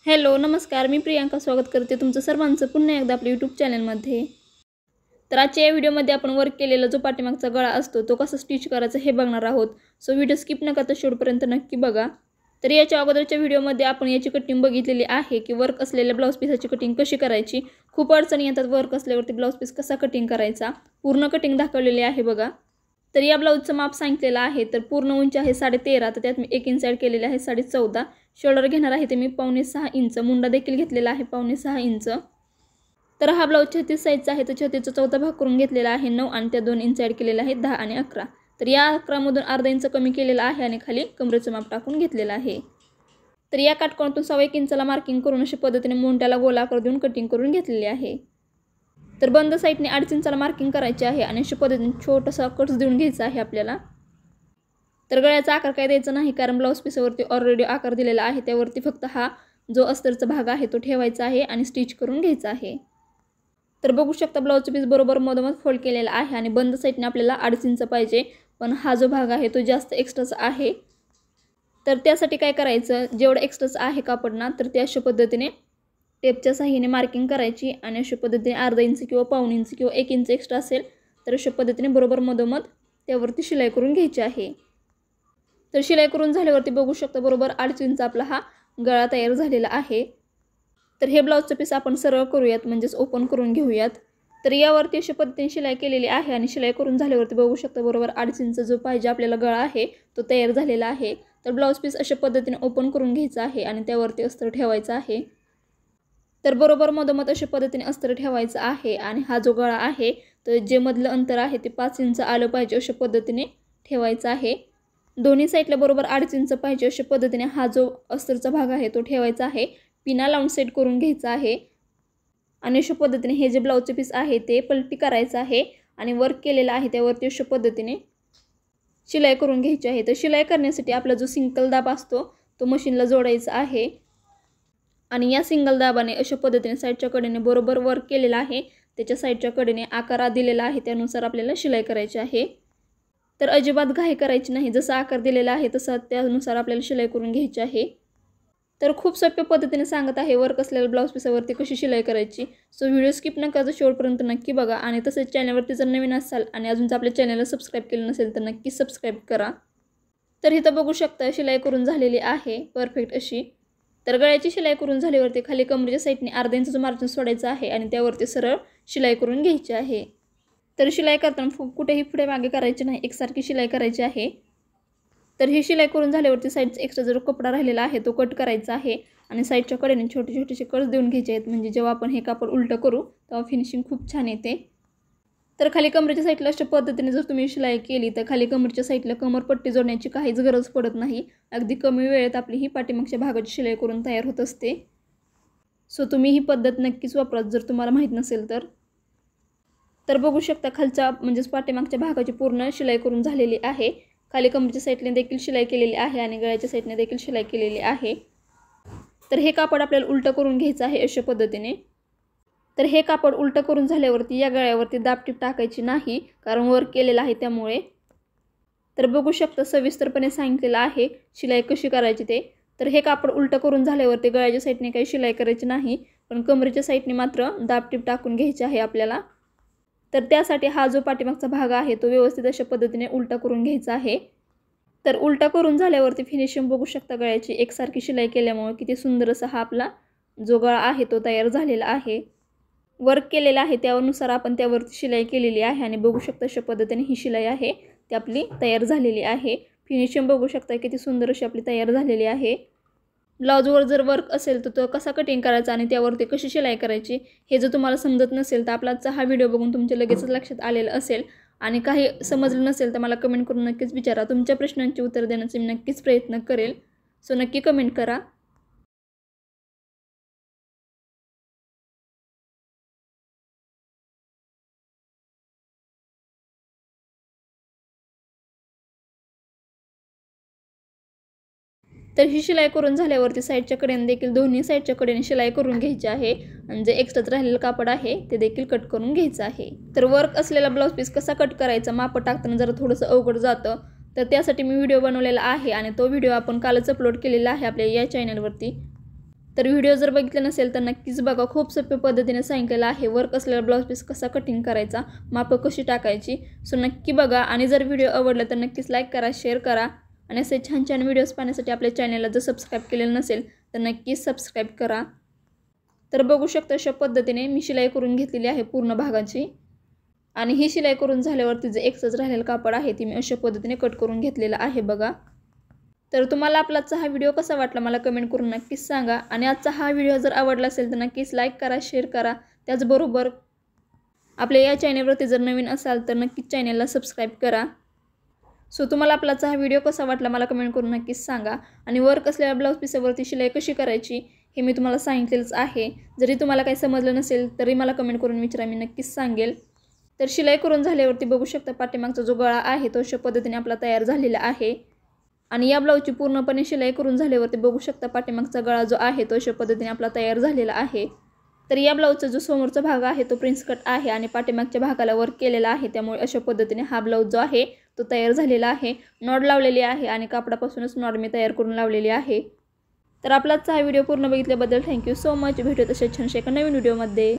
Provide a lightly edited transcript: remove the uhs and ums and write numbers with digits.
Hello नमस्कार, मी प्रियांका स्वागत करते तुमचं सर्वांचं पुन्हा एकदा आपल्या यूट्यूब चॅनलमध्ये। तर आजच्या या व्हिडिओमध्ये आपण वर्क केलेला जो पाठीमागचा गळा असतो तो कसा स्टिच करायचा हे बघणार आहोत। सो व्हिडिओ स्किप न करता शेवटपर्यंत नक्की बघा। तर याच्या अगोदरच्या व्हिडिओमध्ये आपण याची कटिंग बघितलेली आहे की वर्क असलेल्या ब्लाउज पीसाची कटिंग कशी करायची। खूप अडचणी येतात वर्क असल्यावरती ब्लाउज पीस कसा कटिंग करायचा, पूर्ण कटिंग दाखवलेली आहे बघा। तर या ब्लाउजचं माप सांगितलेलं आहे। तर पूर्ण उंची आहे 13.5, तर त्यात मी 1 इंच ॲड केलेले आहे 14.5। शोल्डर घेणार आहे ते मी 5.25 इंच, मुंडा देखील घेतलेला आहे 5.25 इंच। तर हा ब्लाउज 36 साईजचा आहे, तर 36चा चौथा भाग करून घेतलेला आहे 9 आणि त्या 2 इंच ॲड केलेला आहे 10 आणि 11। तर या 11 मधून अर्धा इंच कमी केलेला आहे आणि खाली कमरेचं माप टाकून घेतलेलं आहे। तर या काटकोनातून 1.25 इंचाला मार्किंग करून अशा पद्धतीने मुंड्याला गोलाकार देऊन कटिंग करून घेतलेली आहे। तर बंद साईडने 2.5 इंचाला मार्किंग करायची आहे आणि अशा पद्धतीने छोटासा कट्स देऊन घ्यायचा आहे आपल्याला। तर गळ्याचा आकार काय द्यायचा नाही, कारण ब्लाउज पीसवरती ऑलरेडी आकार दिलेला आहे, त्यावरती फक्त हा जो अस्तरचा भाग आहे तो ठेवायचा आहे आणि स्टिच करून घ्यायचा आहे। तर बघू शकता ब्लाउजचा पीस बरोबर मधोमध फोल्ड केलेला आहे आणि बंद साईडने आपल्याला 2.5 इंच पाहिजे, पण हा जो भाग आहे तो जास्त एक्स्ट्राचा आहे। तर त्यासाठी काय करायचं, जेवढं एक्स्ट्राचं आहे कापड ना, तर ते अशा पद्धतीने टेपच्या साहाय्याने मार्किंग करायची आणि अशा पद्धतीने अर्धा इंच किंवा 1.25 इंच किंवा 1 इंच एक्स्ट्रा असेल तर अशा पद्धतीने बरोबर मधोमध त्यावरती शिलाई करून घ्यायची आहे। तर शिलाई करून झाल्यावरती बघू शकता बरोबर 2.5 इंच आपला हा गळा तयार झालेला आहे। तर हे ब्लाउजचं पीस आपण सरळ करूयात, म्हणजेच ओपन करून घेऊयात। तर यावरती अशा पद्धतीने शिलाई केलेली आहे आणि शिलाई करून झाल्यावरती बघू शकता बरोबर 2.5 इंच जो पाहिजे आपल्याला गळा आहे तो तयार झालेला आहे। तर ब्लाउज पीस अशा पद्धतीने ओपन करून घ्यायचा आहे आणि त्यावरती अस्तर ठेवायचा आहे। तर बरोबर मधोमध अशा पद्धतीने अस्तर ठेवायचं आहे आणि हा जो गळा आहे तर जे मधलं अंतर आहे ते 5 इंच आलं पाहिजे अशा पद्धतीने ठेवायचं आहे। दोन्ही साईडला बरोबर 2.5 इंच पाहिजे अशा पद्धतीने हा जो अस्तरचा भाग आहे तो ठेवायचा आहे। पिना लावून सेट करून घ्यायचा आहे आणि अशा पद्धतीने हे जे ब्लाउजचे पीस आहे ते पलटी करायचं आहे आणि वर्क केलेलं आहे त्यावरती अशा पद्धतीने शिलाई करून घ्यायची आहे। तर शिलाई करण्यासाठी आपला जो सिंगल दाब असतो तो मशीनला जोडायचा आहे आणि या सिंगल दाबाने अशा पद्धतीने साईडच्या कडेने बरोबर वर्क केलेला आहे, त्याच्या साईडच्या कडेने आकार दिलेला आहे त्यानुसार आपल्याला शिलाई करायची आहे। तर अजिबात घाई करायची नाही, जसा आकार दिलेला आहे तसा त्यानुसार आपल्याला शिलाई करून घ्यायची आहे। तर खूप सोप्या पद्धतीने सांगत आहे वर्क असलेल्या ब्लाउज पीसावरती कशी शिलाई करायची। सो व्हिडिओ स्किप न करता शेवटपर्यंत नक्की बघा आणि तसेच चॅनलवरती जर नवीन असाल आणि अजून आपल्या चॅनलला सबस्क्राईब केलं नसेल तर नक्की सबस्क्राईब करा। तर इथं बघू शकता शिलाई करून झालेली आहे परफेक्ट अशी। तर गळ्याची शिलाई करून झाल्यावरती खाली कमरेच्या साईडने अर्धा इंचाचं मार्जिन सोडायचं आहे आणि त्यावरती सरळ शिलाई करून घ्यायची आहे। तर शिलाई करताना कुठेही पुढे मागे करायची नाही, एकसारखी शिलाई करायची आहे। तर ही शिलाई करून झाल्यावरती साईडचा एक्स्ट्रा जो कपडा राहिलेला आहे तो कट करायचा आहे आणि साईडच्या कडेने छोटे छोटेसे कट्स देऊन घ्यायचे आहेत, म्हणजे जेव्हा आपण हे कापड उलटं करू तेव्हा फिनिशिंग खूप छान येते। तर खाली कमरेच्या साईडला अशा पद्धतीने जर तुम्ही शिलाई केली तर खाली कमरेच्या साईडला कमरपट्टी जोडण्याची काहीच गरज पडत नाही, अगदी कमी वेळेत आपली ही पाठीमागच्या भागाची शिलाई करून तयार होत असते। सो तुम्ही ही पद्धत नक्कीच वापरा जर तुम्हाला माहीत नसेल तर। तर बघू शकता खालच्या म्हणजेच पाठीमागच्या भागाची पूर्ण शिलाई करून झालेली आहे। खाली कमरेच्या साईडने देखील शिलाई केलेली आहे आणि गळ्याच्या साईडने देखील शिलाई केलेली आहे। तर हे कापड आपल्याला उलटं करून घ्यायचं आहे अशा पद्धतीने। तर हे कापड उलटं करून झाल्यावरती या गळ्यावरती दाबटीप टाकायची नाही, कारण वर्क केलेलं आहे त्यामुळे। तर बघू शकता सविस्तरपणे सांगितलेलं आहे शिलाई कशी करायची ते। तर हे कापड उलटं करून झाल्यावरती गळ्याच्या साईडने काही शिलाई करायची नाही, पण कमरेच्या साईडने मात्र दाबटीप टाकून घ्यायची आहे आपल्याला। तर त्यासाठी हा जो पाठीमागचा भाग आहे तो व्यवस्थित अशा पद्धतीने उलटा करून घ्यायचा आहे। तर उलटा करून झाल्यावरती फिनिशिंग बघू शकता गळ्याची एकसारखी शिलाई केल्यामुळे किती सुंदर असा हा आपला जो गळा आहे तो तयार झालेला आहे। वर्क केलेला आहे त्यानुसार आपण त्यावरती शिलाई केलेली आहे आणि बघू शकता अशा पद्धतीने ही शिलाई आहे ती आपली तयार झालेली आहे। फिनिशिंग बघू शकता किती सुंदर अशी आपली तयार झालेली आहे। ब्लाउजवर जर वर्क असेल तर तो कसा कटिंग करायचा आणि त्यावरती कशी शिलाई करायची हे जर तुम्हाला समजत नसेल तर आपला हा व्हिडिओ बघून तुमच्या लगेचच लक्षात आलेलं असेल आणि काही समजलं नसेल तर मला कमेंट करून नक्कीच विचारा, तुमच्या प्रश्नांची उत्तर देण्याचा मी नक्कीच प्रयत्न करेल। सो नक्की कमेंट करा। तर ही शिलाई करून झाल्यावरती साईडच्या कडेने देखील दोन्ही साईडच्या कडेने शिलाई करून घ्यायची आहे आणि जे एक्स्ट्राच राहिलेलं कापड आहे ते देखील कट करून घ्यायचं आहे। तर वर्क असलेला ब्लाउज पीस कसा कट करायचा माप टाकताना जरा थोडंसं अवघड जातं, तर त्यासाठी मी व्हिडिओ बनवलेला आहे आणि तो व्हिडिओ आपण कालच अपलोड केलेला आहे आपल्या या चॅनलवरती। तर व्हिडिओ जर बघितला नसेल तर नक्कीच बघा. खूप सोप्या पद्धतीने सांगितलेलं आहे वर्क असलेला ब्लाऊज पीस कसा कटिंग करायचा, मापं कशी टाकायची. सो नक्की बघा आणि जर व्हिडिओ आवडला तर नक्कीच लाईक करा, शेअर करा आणि असे छान छान व्हिडिओज पाहण्यासाठी आपल्या चॅनलला जर सबस्क्राईब केलेलं नसेल तर नक्कीच सबस्क्राईब करा. तर बघू शकता अशा पद्धतीने मी शिलाई करून घेतलेली आहे पूर्ण भागाची आणि ही शिलाई करून झाल्यावरती जे एक्स्ट्रा राहिलेलं कापड आहे ती मी अशा पद्धतीने कट करून घेतलेलं आहे बघा. तर तुम्हाला आपला आजचा हा व्हिडिओ कसा वाटला मला कमेंट करून नक्कीच सांगा आणि आजचा हा व्हिडिओ जर आवडला असेल तर नक्कीच लाईक करा, शेअर करा. त्याचबरोबर आपल्या या चॅनलवरती जर नवीन असाल तर नक्कीच चॅनलला सबस्क्राईब करा. सो तुम्हाला आपला आजचा हा व्हिडिओ कसा वाटला मला कमेंट करून नक्कीच सांगा आणि वर्क असलेल्या ब्लाऊज पीसावरती शिलाई कशी करायची हे मी तुम्हाला सांगितलेलंच आहे. जरी तुम्हाला काही समजलं नसेल तरी मला कमेंट करून विचारा, मी नक्कीच सांगेल. तर शिलाई करून झाल्यावरती बघू शकता पाठीमागचा जो गळा आहे तो अशा पद्धतीने आपला तयार झालेला आहे आणि या ब्लाऊजची पूर्णपणे शिलाई करून झाल्यावरती बघू शकता पाठीमागचा गळा जो आहे तो अशा पद्धतीने आपला तयार झालेला आहे. तर या ब्लाऊजचा जो समोरचा भाग आहे तो प्रिन्स कट आहे आणि पाठीमागच्या भागाला वर्क केलेला आहे, त्यामुळे अशा पद्धतीने हा ब्लाऊज जो आहे तो तयार झालेला आहे. नॉड लावलेली आहे आणि कापडापासूनच नॉड मी तयार करून लावलेली आहे. तर आपला आजचा हा व्हिडिओ पूर्ण बघितल्याबद्दल थँक्यू सो मच. भेटूया तसेच छानशा एका नवीन व्हिडिओमध्ये.